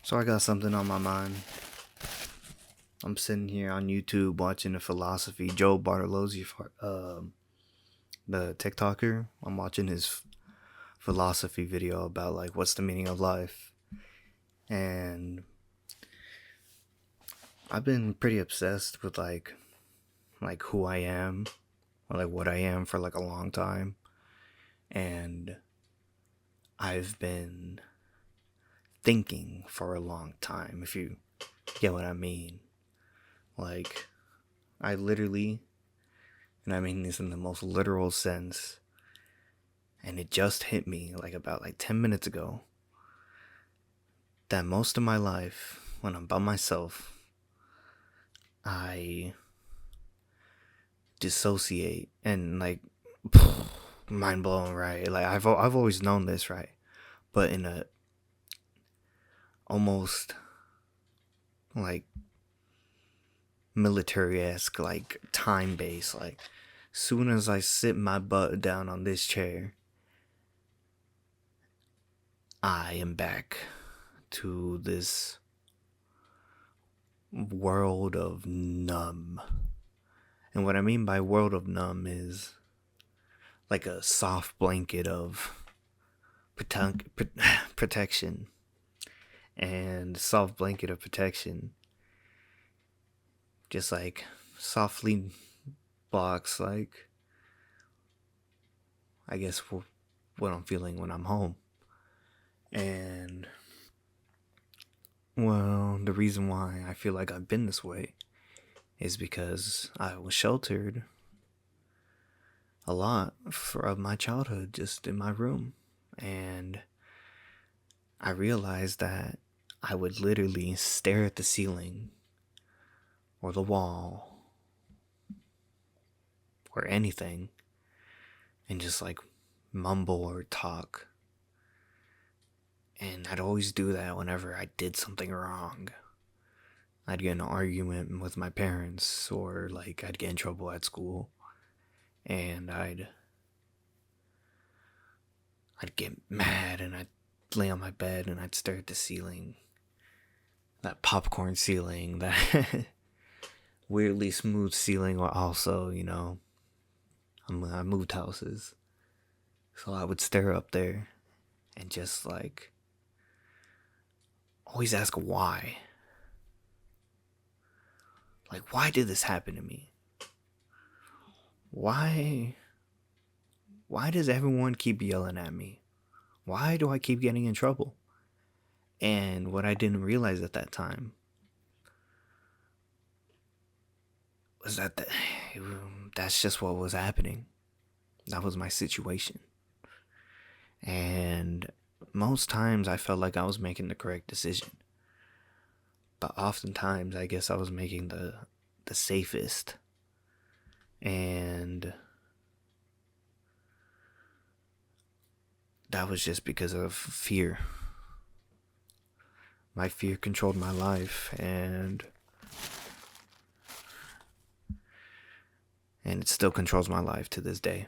So I got something on my mind. I'm sitting here on YouTube watching the philosophy Joe Bartolozzi, the TikToker. I'm watching his philosophy video about like what's the meaning of life, and I've been pretty obsessed with like who I am or like what I am for like a long time, and I've been thinking for a long time. If you get what I mean, like I literally, and I mean this in the most literal sense, and it just hit me like about like 10 minutes ago that most of my life when I'm by myself, I dissociate and like mind blowing, right? Like I've always known this, right? But in a almost like military-esque like time base, like soon as I sit my butt down on this chair, I am back to this world of numb. And what I mean by world of numb is like a soft blanket of protection. And soft blanket of protection just like softly blocks like I guess what I'm feeling when I'm home. And well, the reason why I feel like I've been this way is because I was sheltered a lot of my childhood just in my room. And I realized that I would literally stare at the ceiling or the wall or anything and just like mumble or talk. And I'd always do that whenever I did something wrong. I'd get in an argument with my parents, or like I'd get in trouble at school, and I'd get mad and I'd lay on my bed and I'd stare at the ceiling. That popcorn ceiling, that weirdly smooth ceiling, or also, I moved houses. So I would stare up there and just like always ask why. Like, why did this happen to me? Why does everyone keep yelling at me? Why do I keep getting in trouble? And what I didn't realize at that time was that that's just what was happening. That was my situation. And most times I felt like I was making the correct decision. But oftentimes I guess I was making the safest. And that was just because of fear. My fear controlled my life, and it still controls my life to this day.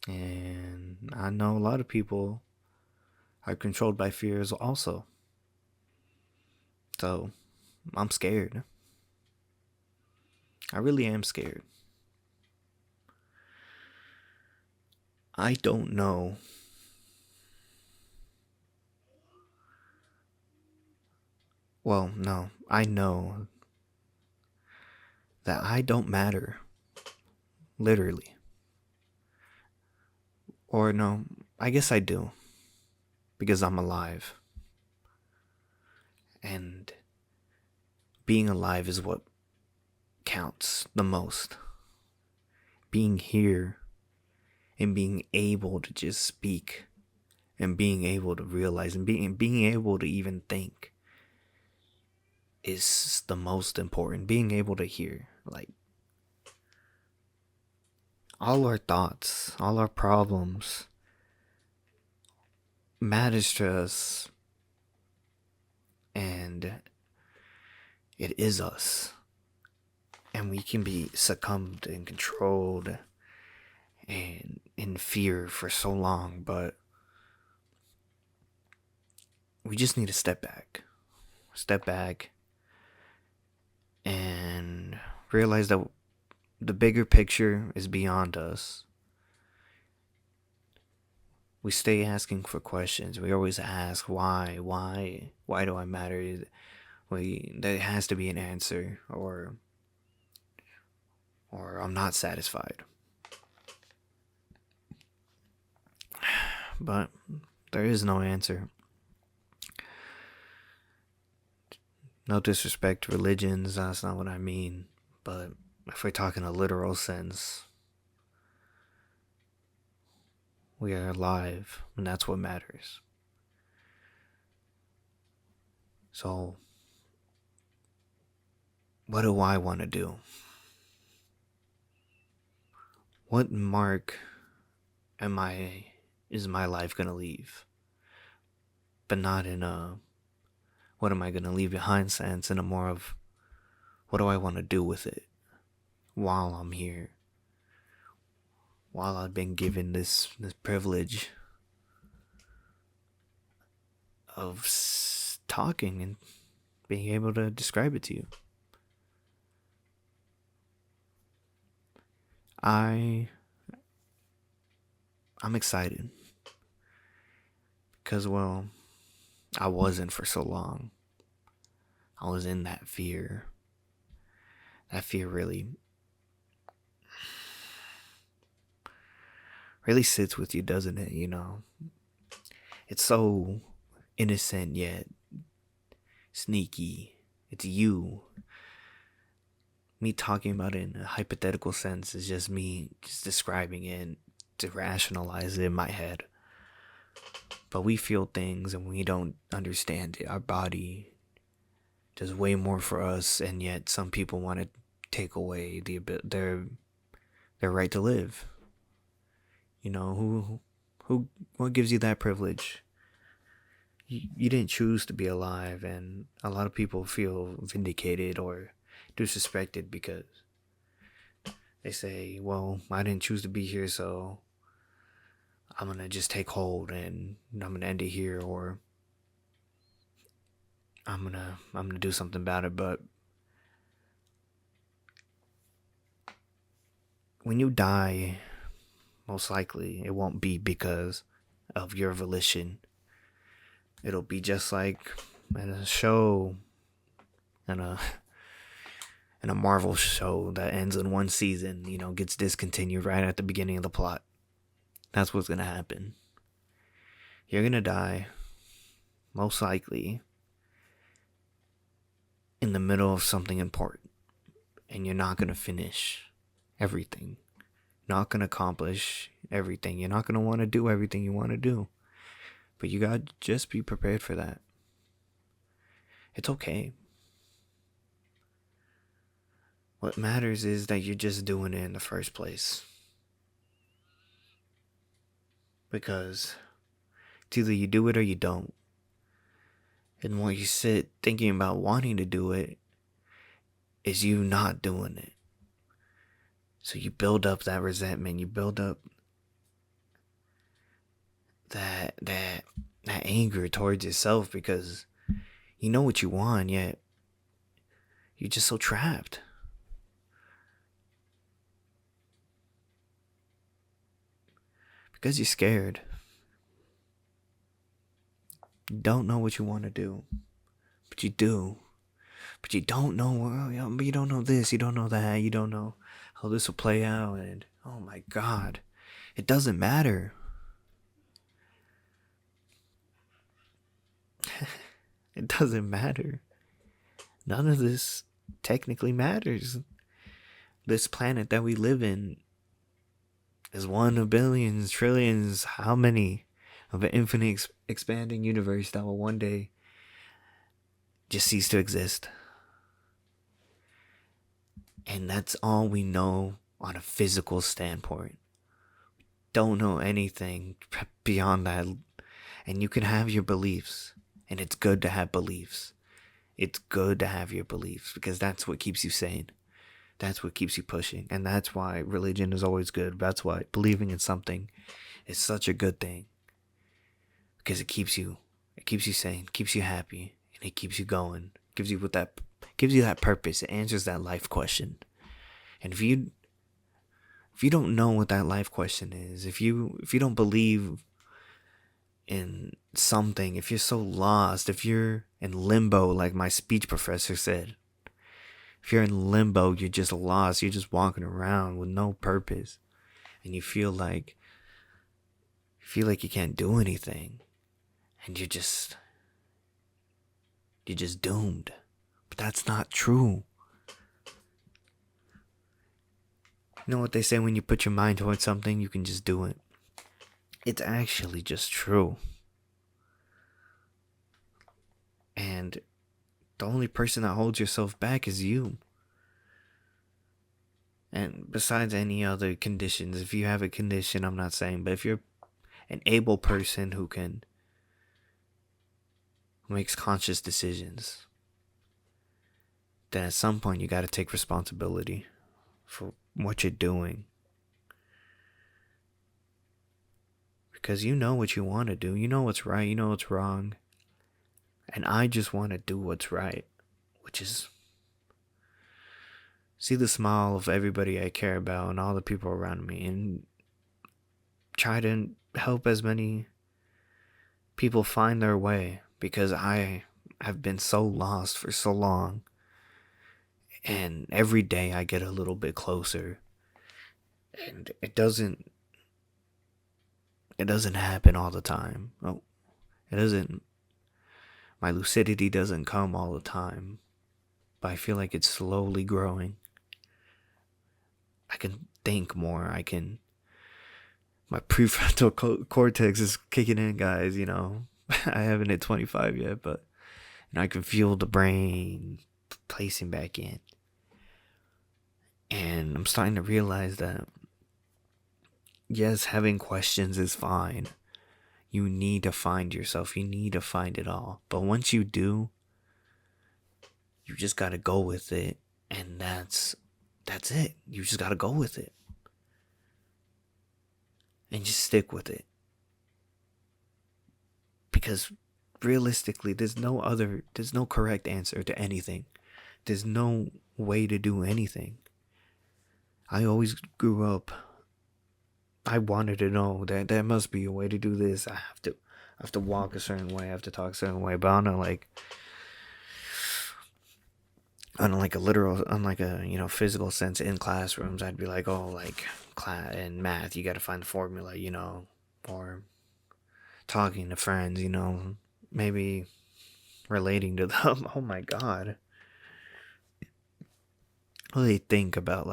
And I know a lot of people are controlled by fears also. So I'm scared. I really am scared. I don't know. Well, no, I know that I don't matter. Literally. Or no, I guess I do. Because I'm alive. And being alive is what counts the most. Being here and being able to just speak and being able to realize and being able to even think is the most important. Being able to hear, like, all our thoughts, all our problems matters to us, and it is us. And we can be succumbed and controlled and in fear for so long, but we just need to step back and realize that the bigger picture is beyond us. We stay asking for questions. We always ask why do I matter? There has to be an answer, or I'm not satisfied. But there is no answer. No disrespect to religions, that's not what I mean. But if we're talking a literal sense, we are alive, and that's what matters. So, what do I want to do? What mark is my life gonna leave? But not in a what am I gonna leave behind sense, in a more of what do I want to do with it while I'm here, while I've been given this privilege of talking and being able to describe it to you. I'm excited because, well, I wasn't for so long. I was in that fear. That fear really sits with you, doesn't it? It's so innocent yet sneaky. It's you. Me talking about it in a hypothetical sense is just me just describing it to rationalize it in my head. But we feel things and we don't understand it. Our body does way more for us, and yet some people want to take away their right to live. What gives you that privilege? You didn't choose to be alive, and a lot of people feel vindicated or disrespected because they say, well, I didn't choose to be here, so I'm gonna just take hold and I'm gonna end it here, or I'm gonna do something about it. But when you die, most likely it won't be because of your volition. It'll be just like in a show, in a Marvel show that ends in one season, gets discontinued right at the beginning of the plot. That's what's gonna happen. You're gonna die, most likely, in the middle of something important, and you're not gonna finish everything. Not gonna accomplish everything. You're not gonna want to do everything you want to do. But you gotta just be prepared for that. It's okay. What matters is that you're just doing it in the first place. Because it's either you do it or you don't. And when you sit thinking about wanting to do it, is you not doing it. So you build up that resentment, you build up that anger towards yourself because you know what you want, yet you're just so trapped. Because you're scared. You don't know what you want to do, but you do. But you don't know, you don't know this, you don't know that, you don't know how this will play out, and oh my God, it doesn't matter. It doesn't matter. None of this technically matters. This planet that we live in is one of billions, trillions, how many of an infinite expanding universe that will one day just cease to exist. And that's all we know on a physical standpoint. Don't know anything beyond that. And you can have your beliefs. And it's good to have beliefs. It's good to have your beliefs because that's what keeps you sane. That's what keeps you pushing. And that's why religion is always good. That's why believing in something is such a good thing. Because it keeps you It keeps you sane, keeps you happy, and it keeps you going. Gives you that purpose. It answers that life question. And if you don't know what that life question is, if you don't believe in something, if you're so lost, if you're in limbo, like my speech professor said, if you're in limbo, you're just lost. You're just walking around with no purpose, and you feel like you can't do anything, and you're just doomed. But that's not true. You know what they say, when you put your mind towards something, you can just do it. It's actually just true. And the only person that holds yourself back is you. And besides any other conditions, if you have a condition, I'm not saying, but if you're an able person who makes conscious decisions, then at some point you got to take responsibility for what you're doing. Because you know what you want to do. You know what's right. You know what's wrong. And I just want to do what's right, which is see the smile of everybody I care about and all the people around me, and try to help as many people find their way, because I have been so lost for so long. And every day I get a little bit closer. And it doesn't happen all the time. Oh, it doesn't. My lucidity doesn't come all the time, but I feel like it's slowly growing. I can think more. My prefrontal cortex is kicking in, guys, you know. I haven't hit 25 yet, but I can feel the brain placing back in. And I'm starting to realize that, yes, having questions is fine. You need to find yourself. You need to find it all. But once you do, you just got to go with it. And that's it. You just got to go with it. And just stick with it. Because realistically, there's no correct answer to anything. There's no way to do anything. I always grew up, I wanted to know that there must be a way to do this. I have to walk a certain way. I have to talk a certain way. But on a physical sense, in classrooms, I'd be like, oh, like in math, you got to find the formula, or talking to friends, maybe relating to them. Oh my God. What do they think about,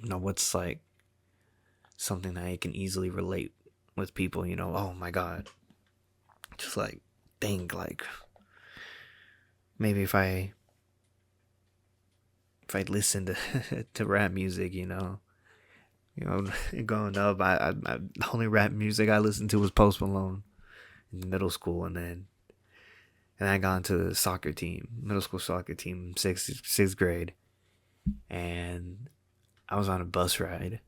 what's like something that I can easily relate with people, oh my God. Just think maybe if I listen to rap music, growing up, I the only rap music I listened to was Post Malone in middle school, and I got into the middle school soccer team, sixth grade, and I was on a bus ride,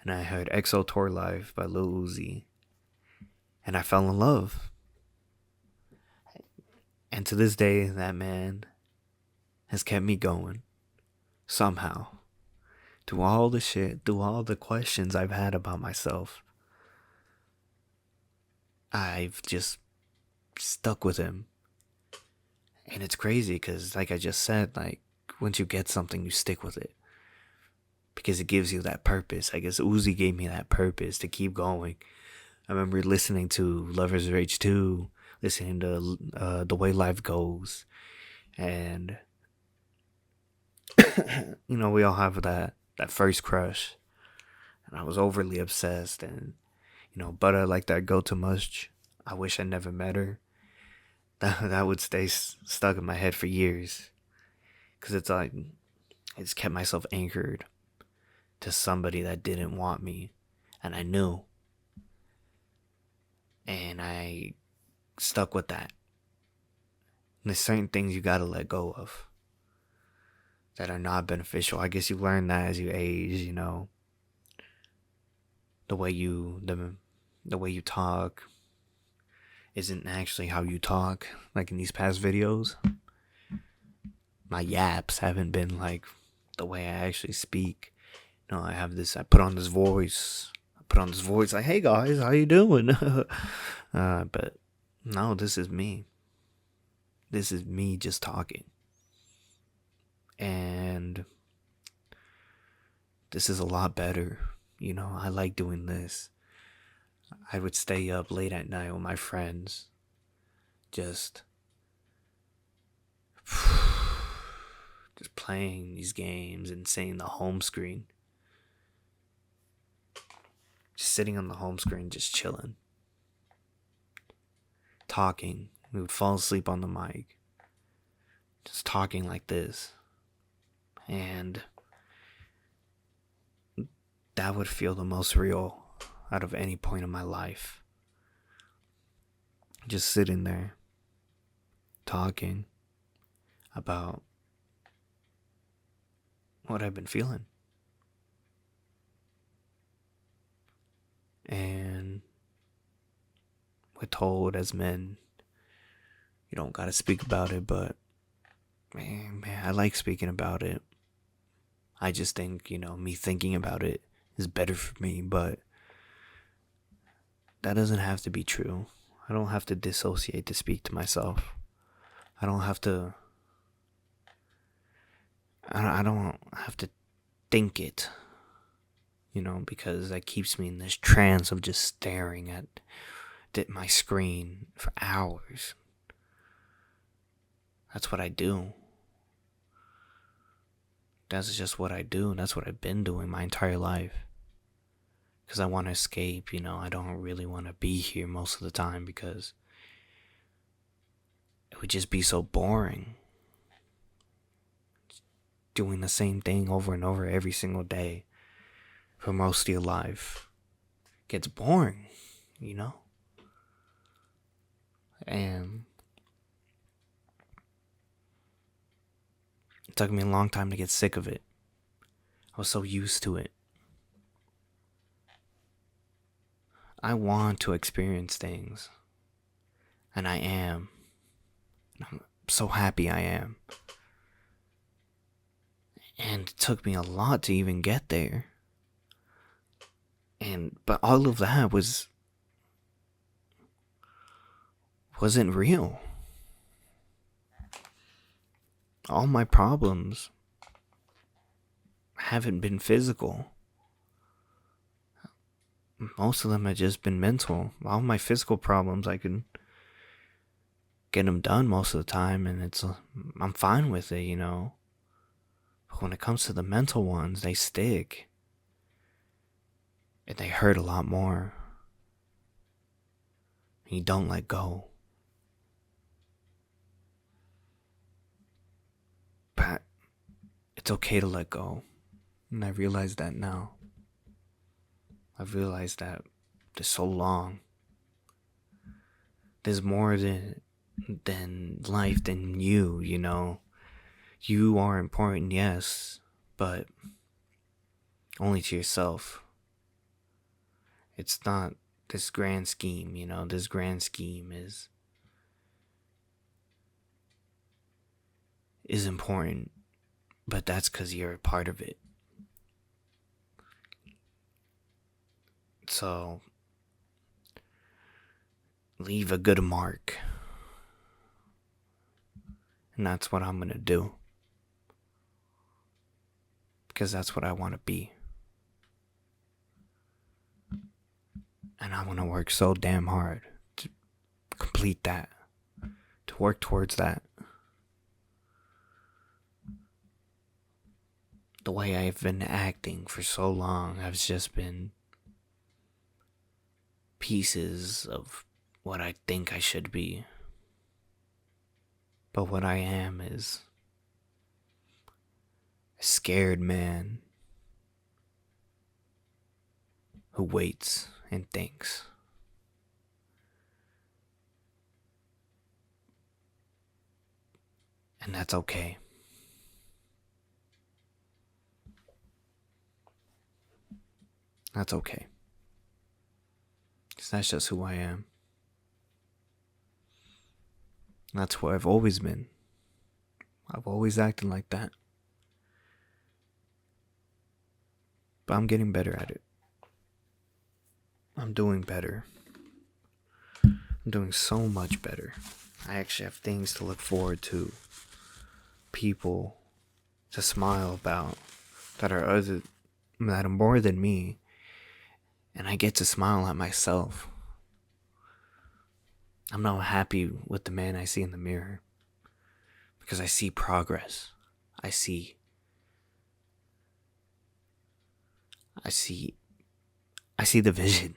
and I heard EXO Tour Life by Lil Uzi, and I fell in love. And to this day, that man has kept me going, somehow. Through all the shit, through all the questions I've had about myself, I've just stuck with him. And it's crazy because, like I just said, once you get something, you stick with it. Because it gives you that purpose. I guess Uzi gave me that purpose to keep going. I remember listening to Lover's Rage 2, listening to The Way Life Goes. And, we all have that first crush. And I was overly obsessed. And, but I like that go too much. I wish I never met her. That would stay stuck in my head for years. Because it's kept myself anchored to somebody that didn't want me. And I knew. And I stuck with that. And there's certain things you gotta let go of that are not beneficial. I guess you learn that as you age, the way you talk, isn't actually how you talk. Like in these past videos, my yaps haven't been like the way I actually speak. I have this. I put on this voice. Like, "Hey guys, how you doing?" But no, this is me. This is me just talking, and this is a lot better. I like doing this. I would stay up late at night with my friends, just just playing these games and seeing the home screen. Just sitting on the home screen, just chilling, talking. We would fall asleep on the mic, just talking like this. And that would feel the most real out of any point in my life. Just sitting there, talking about what I've been feeling. And we're told as men, you don't gotta speak about it, but man, I like speaking about it. I just think, me thinking about it is better for me, but that doesn't have to be true. I don't have to dissociate to speak to myself. I don't have to I don't have to think it, because that keeps me in this trance of just staring at my screen for hours. That's what I do. That's just what I do. That's what I've been doing my entire life. Because I want to escape, I don't really want to be here most of the time because it would just be so boring. Doing the same thing over and over every single day for most of your life gets boring, And it took me a long time to get sick of it. I was so used to it. I want to experience things. And I am. I'm so happy I am. And it took me a lot to even get there. But all of that wasn't real. All my problems haven't been physical. Most of them have just been mental. All my physical problems, I can get them done most of the time, and I'm fine with it, But when it comes to the mental ones, they stick. And they hurt a lot more. And you don't let go. But it's okay to let go. And I realize that now. I've realized that there's so long. There's more than life than you, You are important, yes, but only to yourself. It's not this grand scheme, This grand scheme is important, but that's because you're a part of it. So, leave a good mark. And that's what I'm going to do. Because that's what I want to be. And I want to work so damn hard to complete that. To work towards that. The way I've been acting for so long has just been pieces of what I think I should be. But what I am is a scared man who waits and thinks. And that's okay. That's okay. Because that's just who I am. That's what I've always been. I've always acted like that. But I'm getting better at it. I'm doing better. I'm doing so much better. I actually have things to look forward to. People to smile about that are more than me. And I get to smile at myself. I'm not happy with the man I see in the mirror because I see progress. I see I see I see the vision.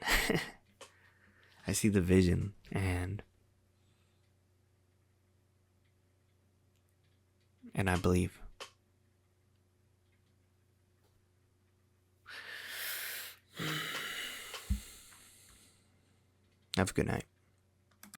I see the vision and I believe. Have a good night.